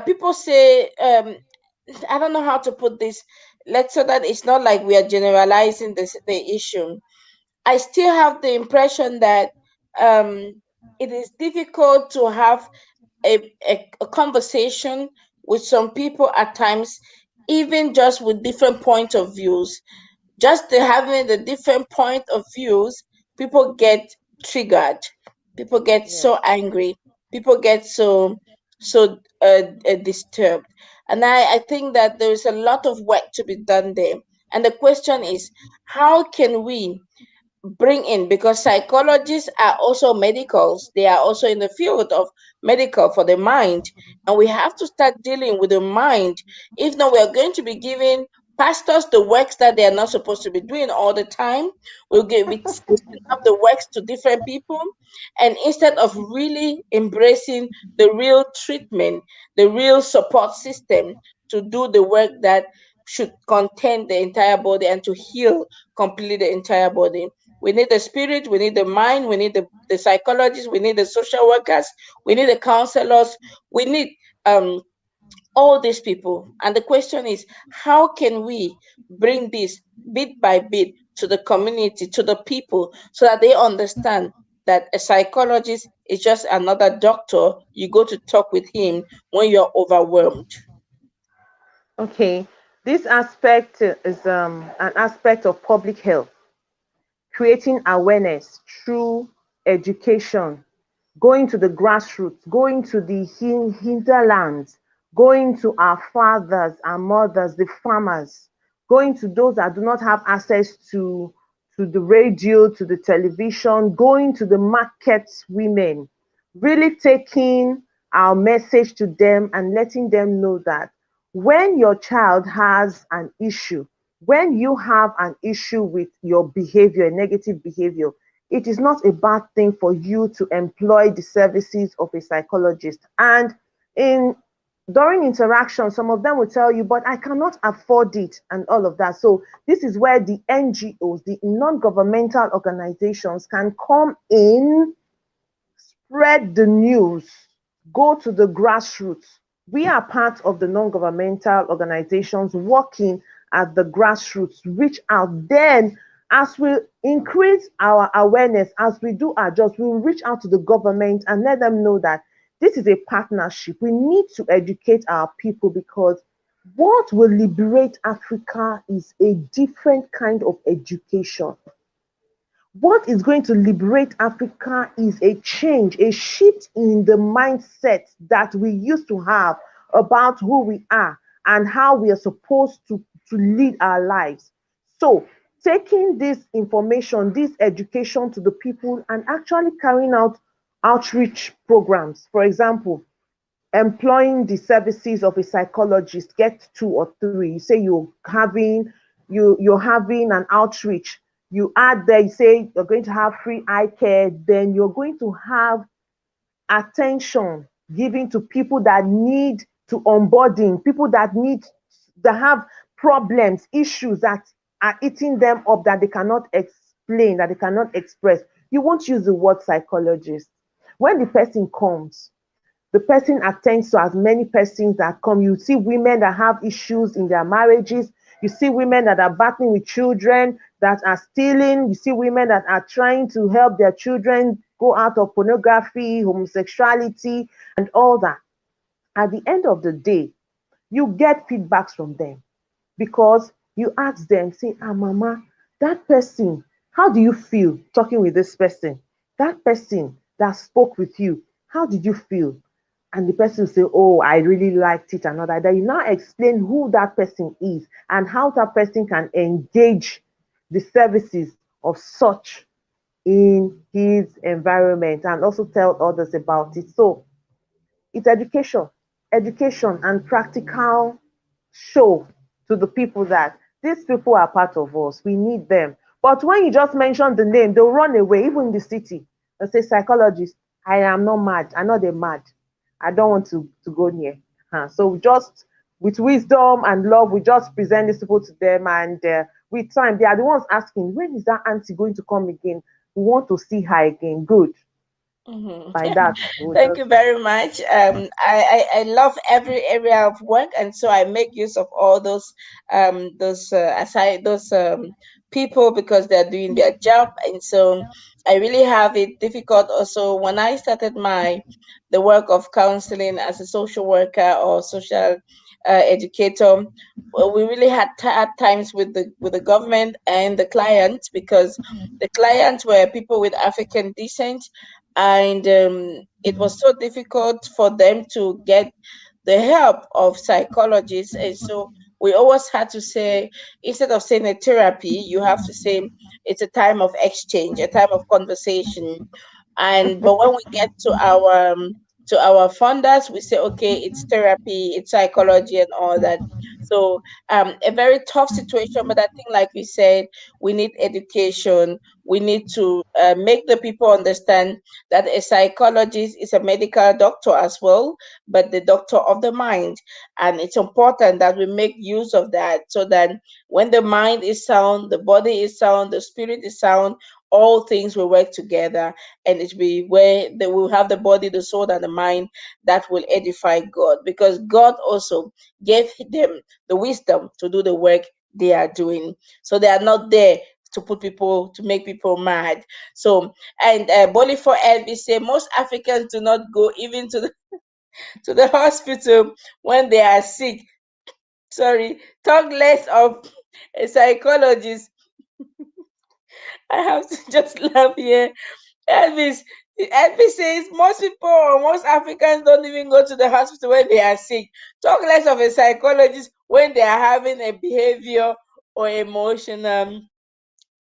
Speaker 1: people say, I don't know how to put this, let's, so that it's not like we are generalizing the issue. I still have the impression that it is difficult to have a conversation with some people at times, even just with different point of views. Just the having the different point of views, people get triggered, people get
Speaker 2: Yes.
Speaker 1: so angry, people get so disturbed. And I think that there is a lot of work to be done there. And the question is, how can we bring in, because psychologists are also medicals, they are also in the field of medical for the mind, and we have to start dealing with the mind. If not, we are going to be giving pastors the works that they are not supposed to be doing all the time. Be setting up the works to different people, and instead of really embracing the real treatment, the real support system to do the work that should contain the entire body and to heal completely the entire body. We need the spirit, we need the mind, we need the psychologists, we need the social workers, we need the counselors, we need um, all these people. And the question is, how can we bring this bit by bit to the community, to the people, so that they understand that a psychologist is just another doctor you go to talk with him when you're overwhelmed?
Speaker 2: Okay. This aspect is an aspect of public health, creating awareness through education, going to the grassroots, going to the hinterlands, going to our fathers and mothers, the farmers, going to those that do not have access to the radio, to the television, going to the market women, really taking our message to them and letting them know that when your child has an issue, when you have an issue with your behavior, negative behavior, it is not a bad thing for you to employ the services of a psychologist. And in during interaction, some of them will tell you, but I cannot afford it, and all of that. So this is where the NGOs, the non-governmental organizations, can come in, spread the news, go to the grassroots. We are part of the non-governmental organizations working at the grassroots, reach out. Then, as we increase our awareness, as we do our jobs, we'll reach out to the government and let them know that this is a partnership. We need to educate our people, because what will liberate Africa is a different kind of education. What is going to liberate Africa is a change, a shift in the mindset that we used to have about who we are and how we are supposed to lead our lives. So, taking this information, this education to the people, and actually carrying out outreach programs. For example, employing the services of a psychologist, get two or three. You say you're having an outreach, you add there, you say you're going to have free eye care, then you're going to have attention given to people that need to onboarding, people that have problems, issues that are eating them up, that they cannot explain, that they cannot express. You won't use the word psychologist. When the person comes, the person attends to as many persons that come. You see women that have issues in their marriages. You see women that are battling with children that are stealing. You see women that are trying to help their children go out of pornography, homosexuality, and all that. At the end of the day, you get feedbacks from them, because you ask them, say, mama, that person, how do you feel talking with this person? That person that spoke with you, how did you feel? And the person will say, oh, I really liked it, and all that. Then you now explain who that person is and how that person can engage the services of such in his environment, and also tell others about it. So it's education and practical show to the people that these people are part of us. We need them. But when you just mention the name, they'll run away, even in the city, and say, psychologist, I am not mad. I'm not a mad. I don't want to go near. So just with wisdom and love, we just present these people to them, and with time, they are the ones asking, when is that auntie going to come again? We want to see her again. Good.
Speaker 1: Mhm.
Speaker 2: By that, we'll
Speaker 1: Thank you
Speaker 2: just
Speaker 1: very much. I love every area of work, and so I make use of all those aside those people, because they're doing their job, and so I really have it difficult. Also, when I started the work of counseling as a social worker or social educator, well, we really had times with the government and the clients, because the clients were people with African descent, and it was so difficult for them to get the help of psychologists, and so we always had to say, instead of saying a therapy, you have to say it's a time of exchange, a time of conversation. And but when we get to our funders, we say, okay, it's therapy, it's psychology, and all that. So a very tough situation, but I think, like we said, we need education. We need to make the people understand that a psychologist is a medical doctor as well, but the doctor of the mind. And it's important that we make use of that, so that when the mind is sound, the body is sound, the spirit is sound, all things will work together, and it will be where they will have the body, the soul, and the mind that will edify God, because God also gave them the wisdom to do the work they are doing. So they are not there to make people mad. So, and Boli for Elvis say most Africans do not go even to the hospital when they are sick. Sorry, talk less of a psychologist. I have to just laugh here. Elvis, Elvis says most people or most Africans don't even go to the hospital when they are sick. Talk less of a psychologist when they are having a behavior or emotional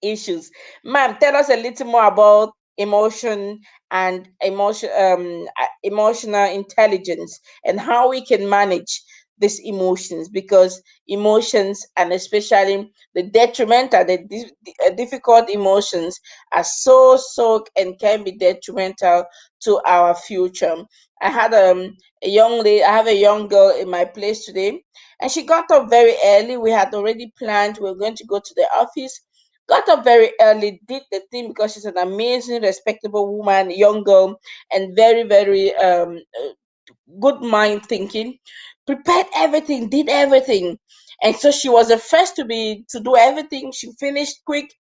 Speaker 1: issues. Ma'am, tell us a little more about emotion and emotional intelligence, and how we can manage. these emotions, because emotions, and especially the detrimental, difficult emotions, are and can be detrimental to our future. I had a young lady, I have a young girl in my place today, and she got up very early. We had already planned we were going to go to the office. Got up very early, did the thing because she's an amazing, respectable woman, young girl, and very, very good mind thinking. Prepared everything, did everything, and so she was the first to do everything. She finished quick.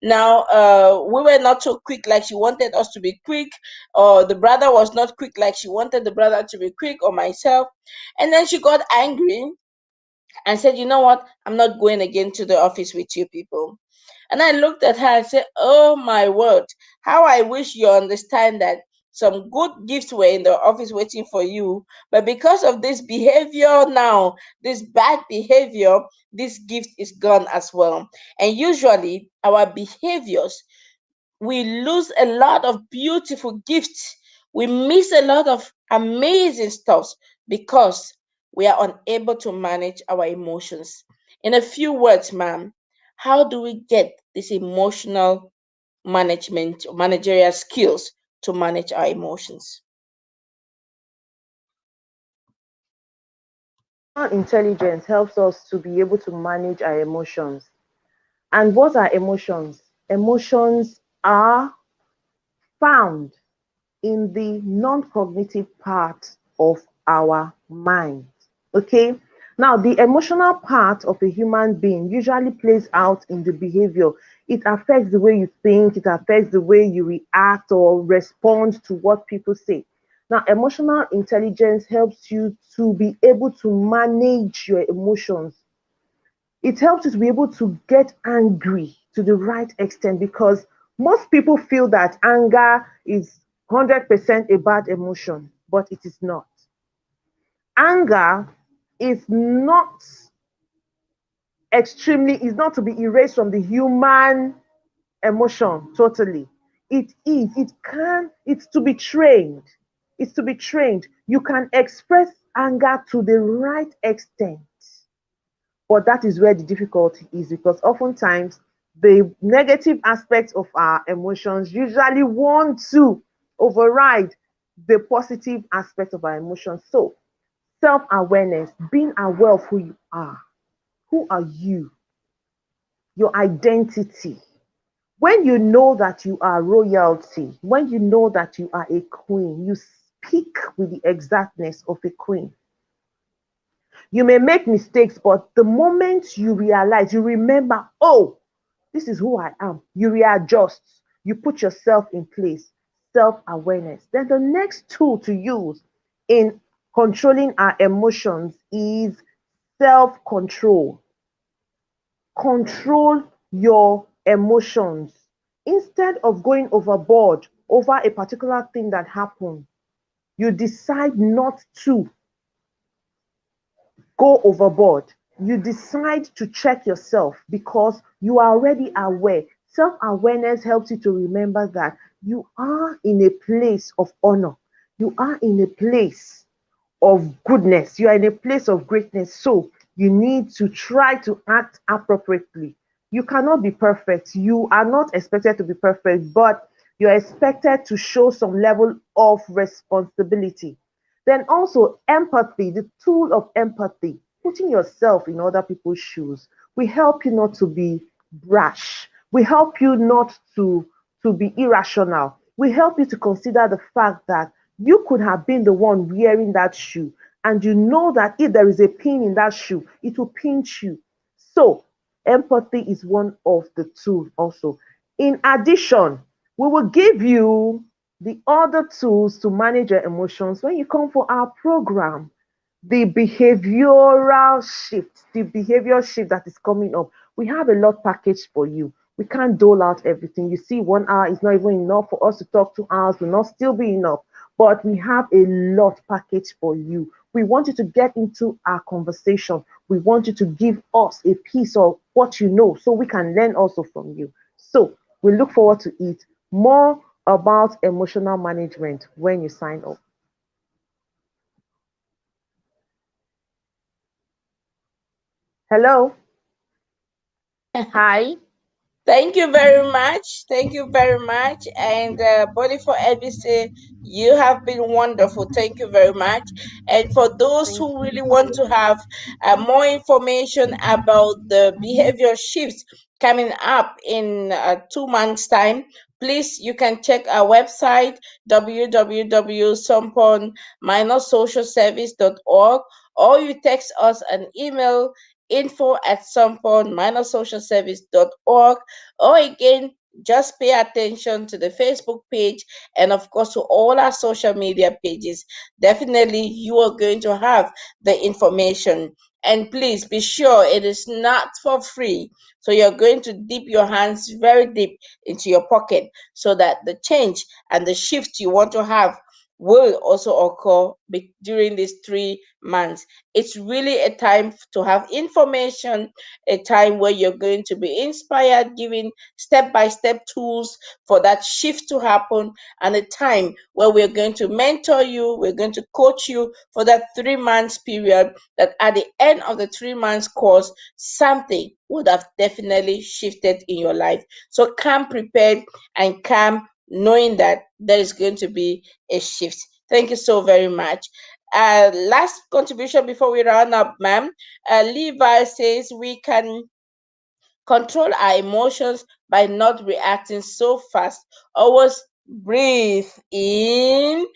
Speaker 1: Now we were not so quick like she wanted us to be quick, or the brother was not quick like she wanted the brother to be quick, or myself. And then she got angry and said, "You know what? I'm not going again to the office with you people." And I looked at her and said, "Oh my word, how I wish you understand that some good gifts were in the office waiting for you. But because of this behavior now, this bad behavior, this gift is gone as well." And usually, our behaviors, we lose a lot of beautiful gifts. We miss a lot of amazing stuff because we are unable to manage our emotions. In a few words, ma'am, how do we get this emotional management, managerial skills to manage our emotions?
Speaker 2: Emotional intelligence helps us to be able to manage our emotions. And what are emotions? Emotions are found in the non-cognitive part of our mind. Okay? Now, the emotional part of a human being usually plays out in the behavior. It affects the way you think, it affects the way you react or respond to what people say. Now, emotional intelligence helps you to be able to manage your emotions. It helps you to be able to get angry to the right extent, because most people feel that anger is 100% a bad emotion, but it is not. Anger is not is not to be erased from the human emotion totally. It's to be trained. It's to be trained. You can express anger to the right extent. But that is where the difficulty is, because oftentimes the negative aspects of our emotions usually want to override the positive aspect of our emotions. So, self awareness, being aware of who you are. Who are you? Your identity. When you know that you are royalty, when you know that you are a queen, you speak with the exactness of a queen. You may make mistakes, but the moment you realize, you remember, oh, this is who I am, you readjust, you put yourself in place, self awareness. Then the next tool to use in controlling our emotions is self control. Control your emotions. Instead of going overboard over a particular thing that happened, you decide not to go overboard. You decide to check yourself because you are already aware. Self awareness helps you to remember that you are in a place of honor, you are in a place of goodness, you are in a place of greatness. So you need to try to act appropriately. You cannot be perfect, you are not expected to be perfect, but you're expected to show some level of responsibility. Then also empathy, the tool of empathy, putting yourself in other people's shoes, will help you not to be brash. We help you not to be irrational. We help you to consider the fact that you could have been the one wearing that shoe, and you know that if there is a pin in that shoe, it will pinch you. So empathy is one of the tools also. In addition, we will give you the other tools to manage your emotions when you come for our program, the behavioral shift that is coming up. We have a lot packaged for you. We can't dole out everything. You see, 1 hour is not even enough for us to talk. 2 hours will not still be enough. But we have a lot packaged for you. We want you to get into our conversation. We want you to give us a piece of what you know so we can learn also from you. So we look forward to it. More about emotional management when you sign up. Hello. Hi.
Speaker 1: Thank you very much. Thank you very much. And Body for ABC, you have been wonderful. Thank you very much. And for those
Speaker 2: Thank
Speaker 1: who really want
Speaker 2: you.
Speaker 1: to have more information about the behavior shifts coming up in 2 months' time, please you can check our website www.sompon-socialservice.org, or you text us an email info@sompon-socialservice.org, or again, just pay attention to the Facebook page and, of course, to all our social media pages. Definitely, you are going to have the information. And please be sure it is not for free. So you're going to dip your hands very deep into your pocket so that the change and the shift you want to have will also occur during these 3 months. It's really a time to have information, a time where you're going to be inspired, giving step by step tools for that shift to happen, and a time where we're going to mentor you, we're going to coach you for that 3 months period, that at the end of the 3 months course, something would have definitely shifted in your life. So come prepared and come knowing that there is going to be a shift. Thank you so very much. Last contribution before we round up, ma'am. Levi says we can control our emotions by not reacting so fast. Always breathe in,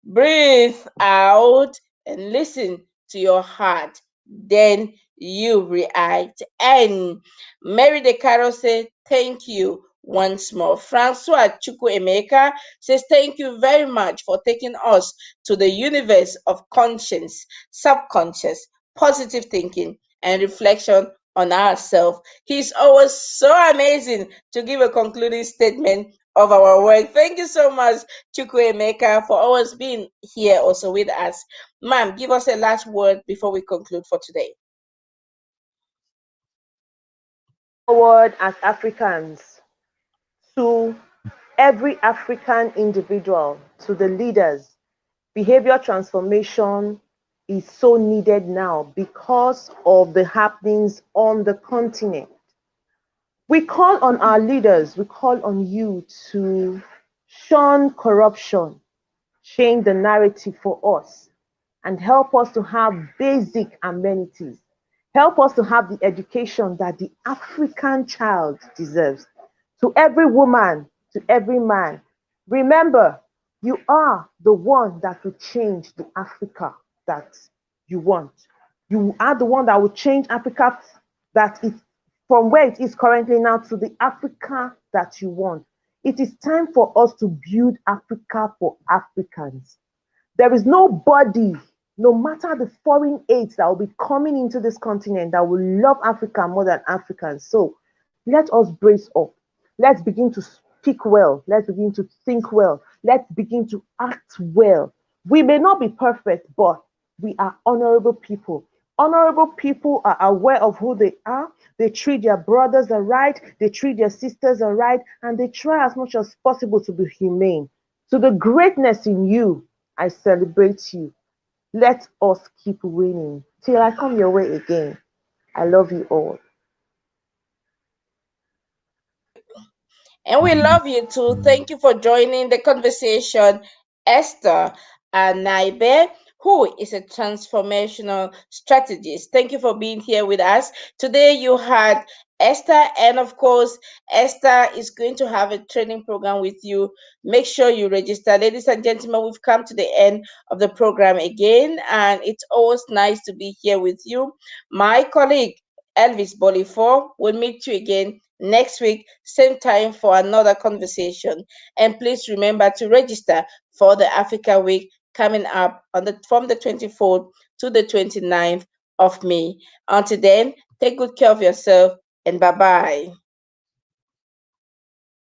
Speaker 1: breathe out, and listen to your heart. Then you react. And Mary De Caro said, thank you once more. Francois Chukwuemeka says, thank you very much for taking us to the universe of conscience, subconscious, positive thinking, and reflection on ourselves. He's always so amazing to give a concluding statement of our work. Thank you so much, Chukwuemeka, for always being here also with us. Ma'am, give us a last word before we conclude for today.
Speaker 2: Forward as Africans, to every African individual, to the leaders, behavior transformation is so needed now because of the happenings on the continent. We call on our leaders, we call on you to shun corruption, change the narrative for us, and help us to have basic amenities. Help us to have the education that the African child deserves. To every woman, to every man, remember, you are the one that will change the Africa that you want. You are the one that will change Africa that is from where it is currently now to the Africa that you want. It is time for us to build Africa for Africans. There is nobody, no matter the foreign aids that will be coming into this continent, that will love Africa more than Africans. So let us brace up. Let's begin to speak well. Let's begin to think well. Let's begin to act well. We may not be perfect, but we are honorable people. Honorable people are aware of who they are. They treat their brothers aright, they treat their sisters aright, and they try as much as possible to be humane. So the greatness in you, I celebrate you. Let us keep winning till I come your way again. I love you all.
Speaker 1: And we love you too. Thank you for joining the conversation, Esther Ainabe, who is a transformational strategist. Thank you for being here with us. Today you had Esther, and of course, Esther is going to have a training program with you. Make sure you register. Ladies and gentlemen, we've come to the end of the program again, and it's always nice to be here with you. My colleague, Elvis Bolifor, will meet you again next week, same time for another conversation. And please remember to register for the Africa Week coming up from the 24th to the 29th of May. Until then, take good care of yourself and bye bye.